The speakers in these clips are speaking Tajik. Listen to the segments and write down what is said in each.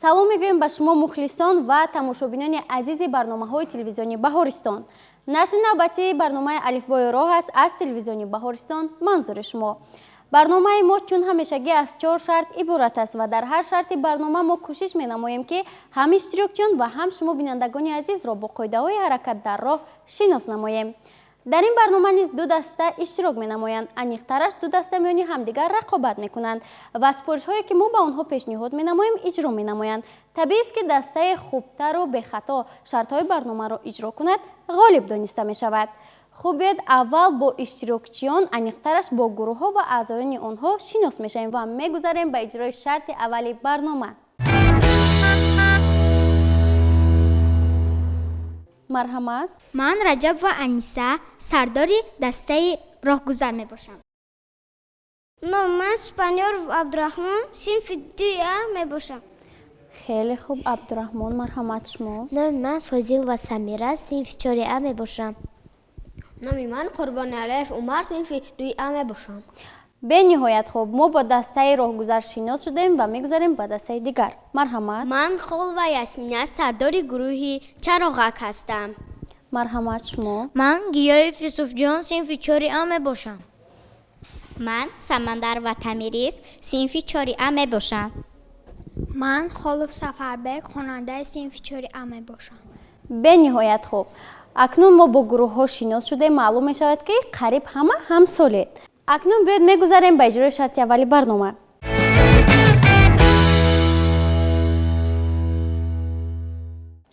салом мегӯем ба шумо мухлисон ва тамошобинони азизи барномаҳои телевизиони Баҳористон. Нашри навбатии барномаи Алифбои роҳ аст аз телевизиони Баҳористон. манзури шумо. барномаи мо чун ҳамешагӣ аз 4 шарт иборат аст ва дар ҳар шарти барнома мо кӯшиш менамоем ки ҳам иштирокчиён ва ҳам шумо бинандагони азизро бо қоидаҳои ҳаракат дар роҳ шинос намоем. дар ин барнома низ ду даста иштирок менамоянд, аниқтараш ду даста миёни ҳамдигар рақобат мекунанд ва супоришҳое ки мо ба онҳо пешниҳод менамоем иҷро менамоянд. табиист ки дастаи хубтару бехато шартҳои барномаро иҷро кунад ғолиб дониста мешавад. хуб биёед аввал бо иштирокчиён, аниқтараш бо гурӯҳҳо ва аъзоёни онҳо шинос мешавем ва мегузарем ба иҷрои шарти аввали барнома. марҳамат. ман Раҷаб ва Аниса сардори дастаи роҳгузар мебошам. ман Спанёр Абдураҳмон синфи 2А мебошам. хеле хуб, Абдураҳмон, марҳамат шумо. номи ман Фозил ва Самира синфи 4А мебошам. номи ман Қурбоналиев Умар синфи 2А мебошам. бениҳоят хуб, мо бо дастаи роҳгузар шинос шудаем ва мегузарем ба дастаи дигар. марҳамат. ман Холва Ясмина сардори гурӯҳи Чароғак ҳастам. марҳамат шумо. ман Гиёев Юсуфҷон синфи 4А мебошам. ман Самандар ва Тамирис синфи 4А мебошам. ман Холов Сафарбек хонандаи синфи 4А мебошам. бениҳоят хуб, акнун мо бо гурӯҳҳо шинос шудаем. маълум мешавад ки қариб ҳама ҳамсолед. акнун биёед мегузарем ба иҷрои шарти аввали барнома.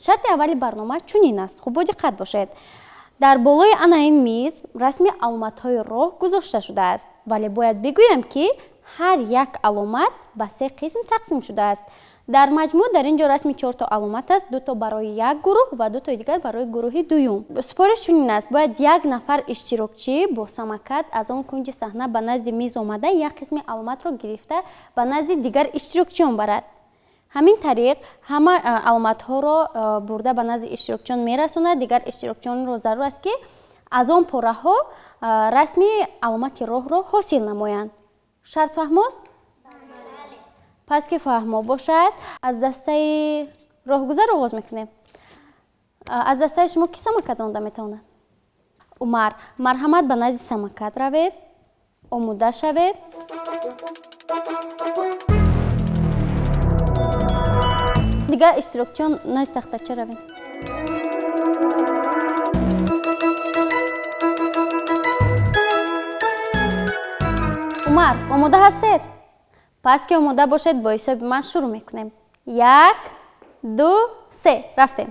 шарти аввали барнома чунин аст. хуб бо диққат бошед. дар болои ана ин миз расми аломатҳои роҳ гузошта шудааст, вале бояд бигӯям ки ҳар як аломат ба 3 қисм тақсим шудааст. дар маҷмӯъ дар ин ҷо расми 4 то аломат аст, 2 то барои як гурӯҳ ва 2 тои дигар барои гурӯҳи дуюм. супориш чунин аст: бояд як нафар иштирокчӣ бо самокат аз он кунҷи саҳна ба назди миз омада як қисми аломатро гирифта ба назди дигар иштирокчиён барад. ҳамин тариқ ҳама аломатҳоро бурда ба назди иштирокчиён мерасонад. дигар иштирокчиёнро зарур аст ки аз он пораҳо расми аломати роҳро ҳосил намоянд. шарт фаҳмост? пас ки фаҳмо бошад, аз дастаи роҳгузар оғоз мекунем. аз дастаи шумо ки самокат ронда метавонад? Умар, марҳамат, ба назди самокат равед, омода шавед. дигар иштирокчиён назди тахтача равед. умар, омода ҳастед? пас ки омода бошед, бо ҳисоби ман шурӯъ мекунем. 1, 2, 3 рафтем.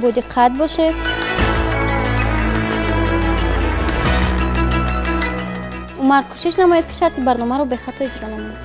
бо диққат бошед. умар, кӯшиш намоед ки шарти барномаро бехато иҷро намоед.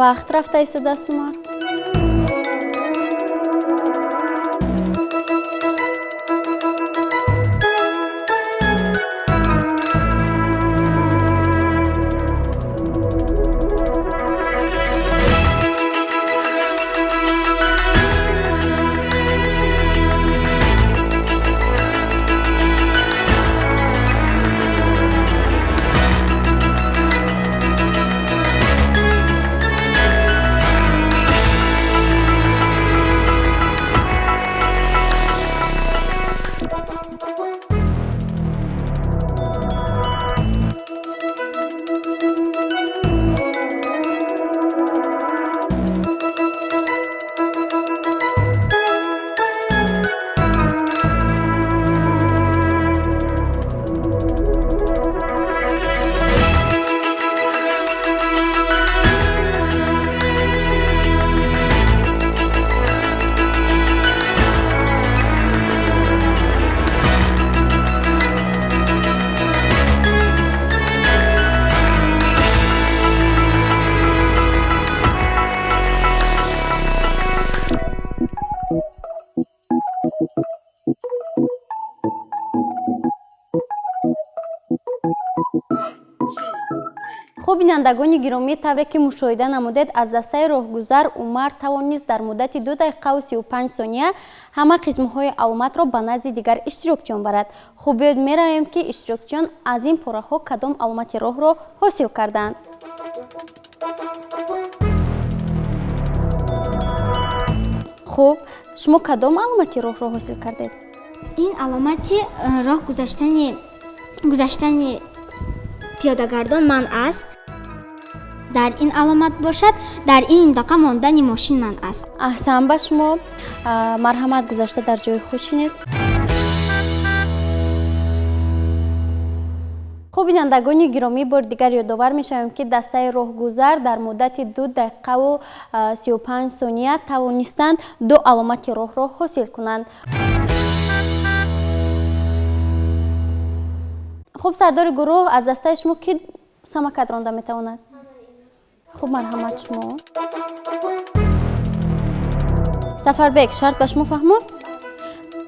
вақт рафта истодааст Умар. хуб бинандагони гиромӣ, тавре ки мушоҳида намудед, аз дастаи роҳгузар Умар тавонист дар муддати 2 дақиқаву 35 сония ҳама қисмҳои аломатро ба назди дигар иштирокчиён барад. хуб биёед меравем ки иштирокчиён аз ин пораҳо кадом аломати роҳро ҳосил карданд. хуб, шумо кадом аломати роҳро ҳосил кардед? ин аломати роҳ гузаштани пиёдагардон манъ аст. дар ин аломат бошад, дар ин минтақа мондани мошин манъ аст. аҳсан ба шумо. марҳамат, гузашта дар ҷои худ шинед. хуб бинандагони гиромӣ, бори дигар ёдовар мешавем ки дастаи роҳгузар дар муддати 2 дақиқаву 35 сония тавонистанд 2 аломати роҳро ҳосил кунанд. хуб, сардори гурӯҳ, аз дастаи шумо ки самокат ронда метавонад? хуб, марҳамат шумо. Сафарбек, шарт ба шумо фаҳмост?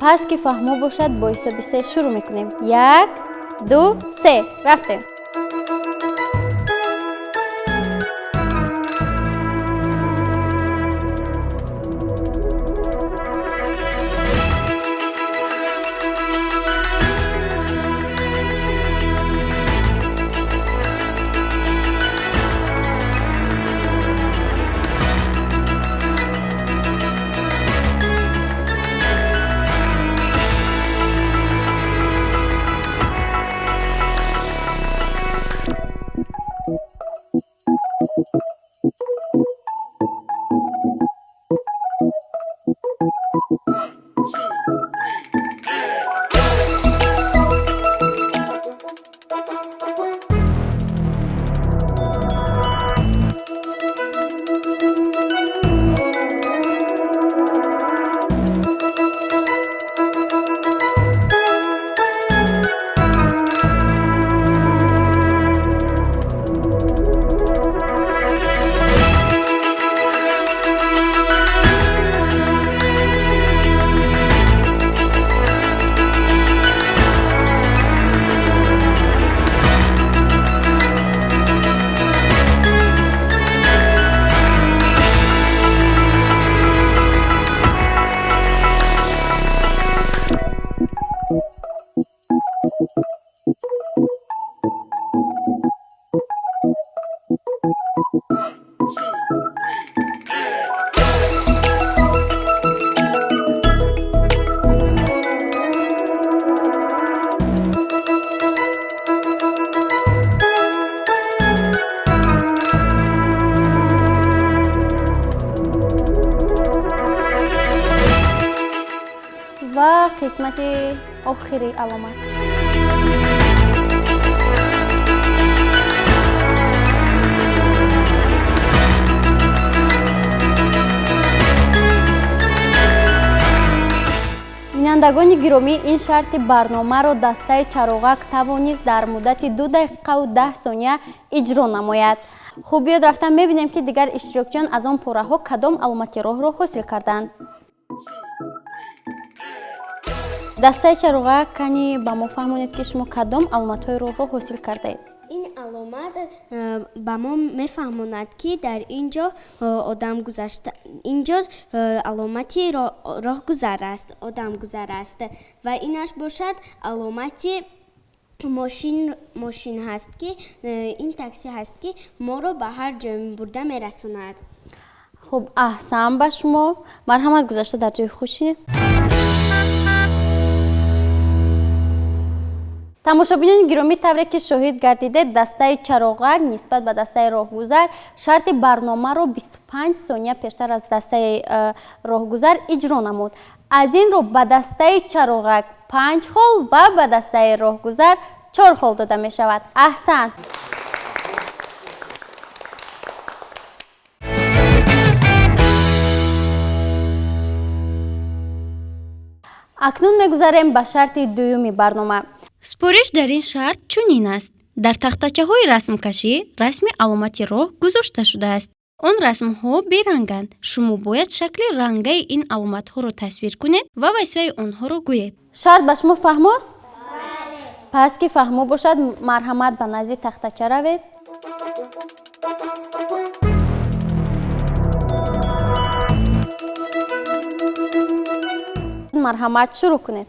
пас ки фаҳмо бошад, бо ҳисоби 3 шурӯъ мекунем. 1, 2, 3, рафтем. و قسمت آخری علامت. бинандагони гиромӣ, ин шарти барномаро дастаи чароғак тавонист дар муддати 2 дақиқаву 10 сония иҷро намояд. хуб, биёд рафтан мебинем ки дигар иштирокчиён аз он пораҳо кадом аломати роҳро ҳосил карданд. дастаи чароғак, кани ба мо фаҳмонед ки шумо кадом аломатҳои роҳро ҳосил кардаед? ин аломат ба мо мефаҳмонад ки дар инҷо одам гузашта, инҷо аломати роҳгузар аст, одамгузар аст ва инаш бошад аломати мошин ҳаст ки ин такси ҳаст ки моро ба ҳар ҷой бурда мерасонад. хуб, аҳсан ба шумо. марҳамат, гузашта дар ҷои худ шинед. тамошобинони гиромӣ, тавре ки шоҳид гардидед, дастаи чароғак нисбат ба дастаи роҳгузар шарти барномаро 25 сония пештар аз дастаи роҳгузар иҷро намуд. аз ин рӯ ба дастаи чароғак 5 хол ва ба дастаи роҳгузар 4 хол дода мешавад. аҳсан. акнун мегузарем ба шарти дуюми барнома. спориш дар ин шарт чунин аст. дар тахтачаҳои расмкашӣ расми аломати роҳ гузошта шудааст. он расмҳо беранганд. шумо бояд шакли рангаи ин аломатҳоро тасвир кунед ва вазифаи онҳоро гӯед. шарт ба шумо фаҳмост? бале. пас ки фаҳмо бошад, марҳамат ба назди тахтача равед. марҳамат, шурӯъ кунед.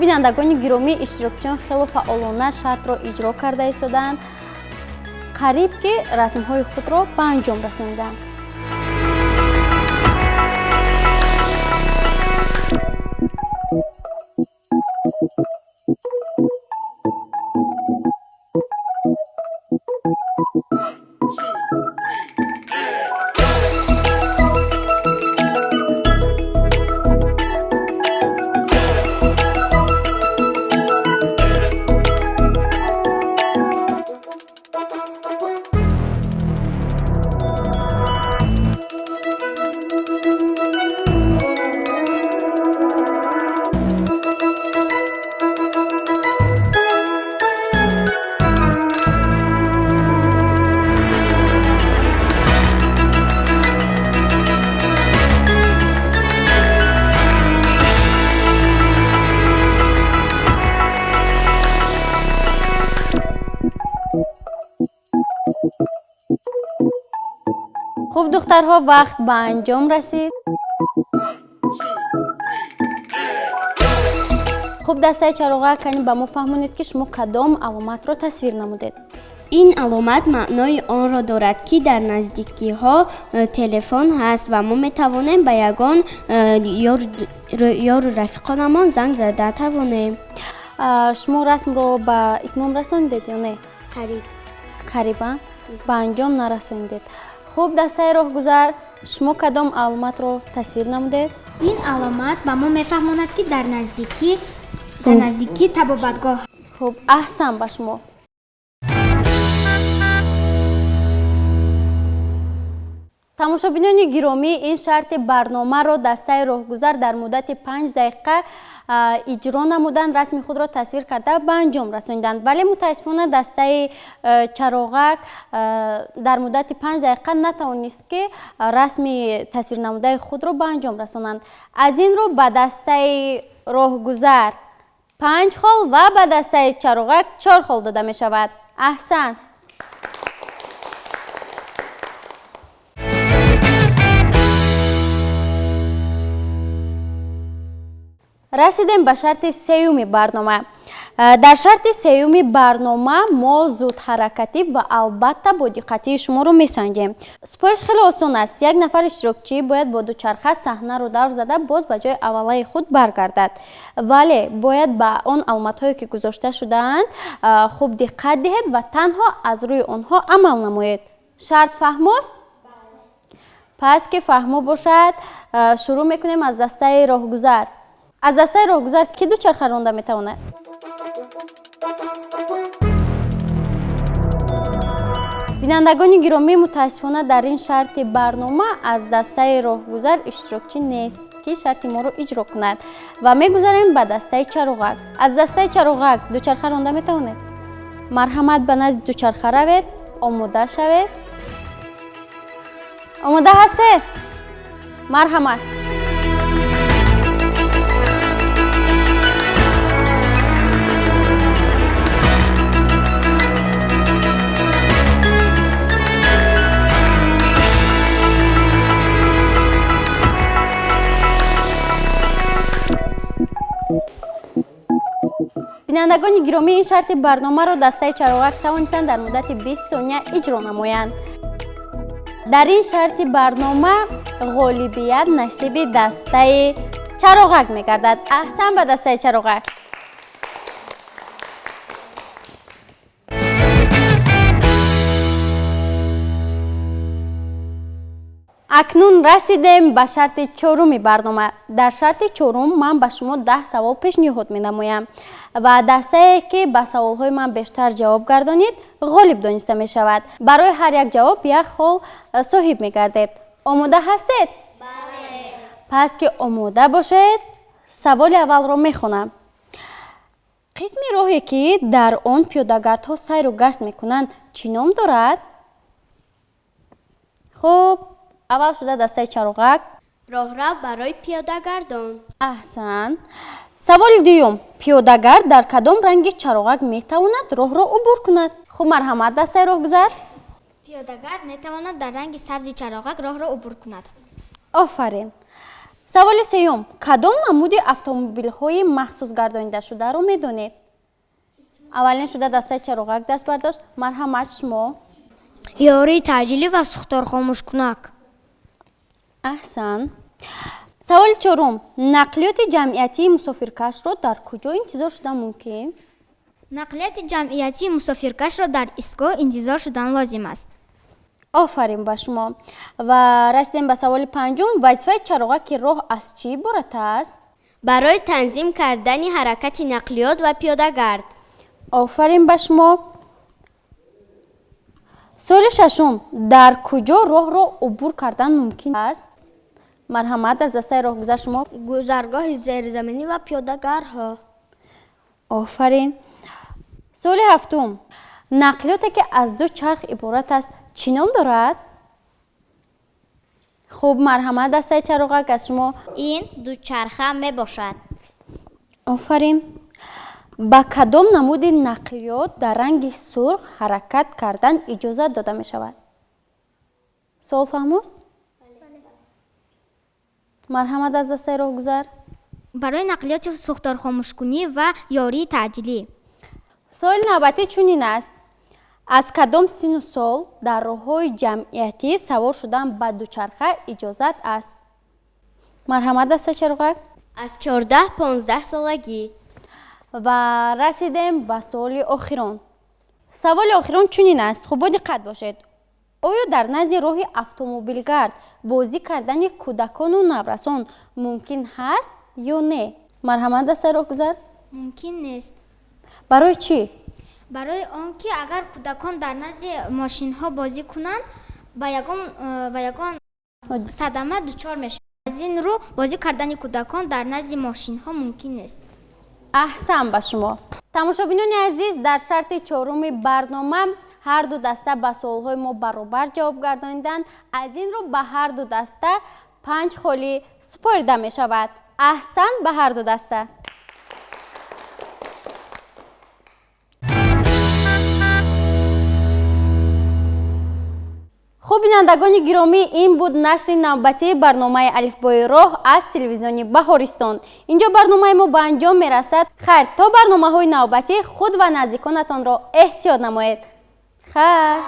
бинандагони гиромӣ, иштирокчиён хело фаъолона шартро иҷро карда истоданд, қариб ки расмҳои худро ба анҷом расониданд. خب دخترها، وقت به انجام رسید. хуб дастаи чароғак кани ба мо фаҳмонед ки шумо кадом аломатро тасвир намудед? ин аломат маънои онро дорад ки дар наздикиҳо телефон ҳаст ва мо метавонем ба ягон ёру рафиқонамон занг зада тавонем. шумо расмро ба итмом расондед ё не? қариба ба анҷом нарасондед. хуб дастаи роҳгузар, шумо кадом аломатро тасвир намудед? ин аломат ба мо мефаҳмонад ки дар наздикӣ табобатгоҳ. хуб аҳсан ба шумо. тамошобинони гиромӣ, ин шарти барномаро дастаи роҳгузар дар муддати 5 дақиқа иҷро намуданд, расми худро тасвир карда ба анҷом расонданд. Вале мутаассифона дастаи чароғак дар муддати 5 дақиқа натавонист ки расми тасвир намудаи худро ба анҷом расонанд. аз ин рӯ ба дастаи роҳгузар 5 хол ва ба дастаи чароғак 4 хол дода мешавад. аҳсан. расидем ба шарти сеюми барнома. дар шарти сеюми барнома мо зудҳаракатӣ ва албатта бодиққатии шуморо месанҷем. супориш хеле осон аст. як нафар иштирокчӣ бояд бо дучарха саҳнаро давр зада боз ба ҷои аввалаи худ баргардад. вале бояд ба он аломатҳое ки гузошта шудаанд хуб диққат диҳед ва танҳо аз рӯи онҳо амал намоед. шарт фаҳмост? пас ки фаҳмо бошад, шурӯъ мекунем аз дастаи роҳгузар. аз дастаи роҳгузар ки дучарха ронда метавонад? бинандагони гиромӣ, мутаассифона дар ин шарти барнома аз дастаи роҳгузар иштирокчӣ нест ки шарти моро иҷро кунад ва мегузарем ба дастаи чароғак. аз дастаи чароғак дучарха ронда метавонед? марҳамат ба назди дучарха равед, омода шавед. омода ҳастед? марҳамат. бинандагони гиромӣ, ин шарти барномаро дастаи чароғак тавонистанд дар муддати 20 сония иҷро намоянд. дар ин шарти барнома ғолибият насиби дастаи чароғак мегардад. аҳсан ба дастаи чароғак. акнун расидем ба шарти чоруми барнома. дар шарти чорум ман ба шумо 10 савол пешниҳод менамоям ва дастае ки ба саволҳои ман бештар ҷавоб гардонид ғолиб дониста мешавад. барои ҳар як ҷавоб 1 хол соҳиб мегардед. омода ҳастед? бале. пас ки омода бошед, саволи аввалро мехонам. қисми роҳе ки дар он пиёдагардҳо сайру гашт мекунанд чӣ ном дорад? хуб, аввал шуда дастаи чароғак. роҳрав барои пиёдагардон. аҳсан. саволи дуюм. пиёдагард дар кадом ранги чароғак метавонад роҳро убур кунад? хуб, марҳамат дастаи роҳгузар. пиёдагард метавонад дар ранги сабзи чароғак роҳро убур кунад. офарин. саволи сеюм. кадом намуди автомобилҳои махсусгардонидашударо медонед? аввалин шуда дастаи чароғак даст бардошт. марҳамат шумо. ёрии таъҷилӣ ва сухторхомӯшкунак. аҳсан. саволи чорум. нақлиёти ҷамъиятии мусофиркашро дар куҷо интизор шудан мумкин? нақлияти ҷамъиятии мусофиркашро дар истгоҳ интизор шудан лозим аст. офарин ба шумо. ва расидем ба саволи панҷум. вазифаи чароғаки роҳ аз чӣ иборат аст? барои танзим кардани ҳаракати нақлиёт ва пиёдагард. офарин ба шумо. соли шашум. дар куҷо роҳро убур кардан мумкин аст? марҳамат аз дастаи роҳгузар шумо. гузаргоҳи зерзаминӣ ва пиёдагарҳо. офарин. соли ҳафтум. нақлиёте ки аз ду чарх иборат аст чӣ ном дорад? хуб, марҳамат дастаи чароғак аз шумо. ин дучарха мебошад. офарин. ба кадом намуди нақлиёт дар ранги сурх ҳаракат кардан иҷозат дода мешавад? суол фаҳмост? марҳамат аз дастаи роҳгузар. барои нақлиёти сӯхторхомӯшкунӣ ва ёрии таъҷилӣ. суоли навбатӣ чунин аст: аз кадом синну сол дар роҳҳои ҷамъиятӣ савор шудан ба дучарха иҷозат аст? марҳамат даста чароғак. аз 14-15 солагӣ. ва расидем ба суоли охирон. саволи охирон чунин аст, хуб бо диққат бошед. оё дар назди роҳи автомобилгард бозӣ кардани кӯдакону наврасон мумкин ҳаст ё не? марҳамат даста роҳгузар. мумкин нест. барои чӣ? барои он ки агар кӯдакон дар назди мошинҳо бозӣ кунанд ба ягон садама дучор мешаванд. аз ин рӯ бозӣ кардани кӯдакон дар назди мошинҳо мумкин нест. аҳсан ба шумо. тамошобинони азиз, дар шарти чоруми барнома ҳар ду даста ба суолҳои мо баробар ҷавоб гардониданд. аз ин рӯ ба ҳар ду даста 5 холӣ супорида мешавад. аҳсан ба ҳар ду даста. хуб бинандагони гиромӣ, ин буд нашри навбатии барномаи Алифбои роҳ аз телевизиони Баҳористон. инҷо барномаи мо ба анҷом мерасад. хайр, то барномаҳои навбатӣ худ ва наздиконатонро эҳтиёт намоед. хайр.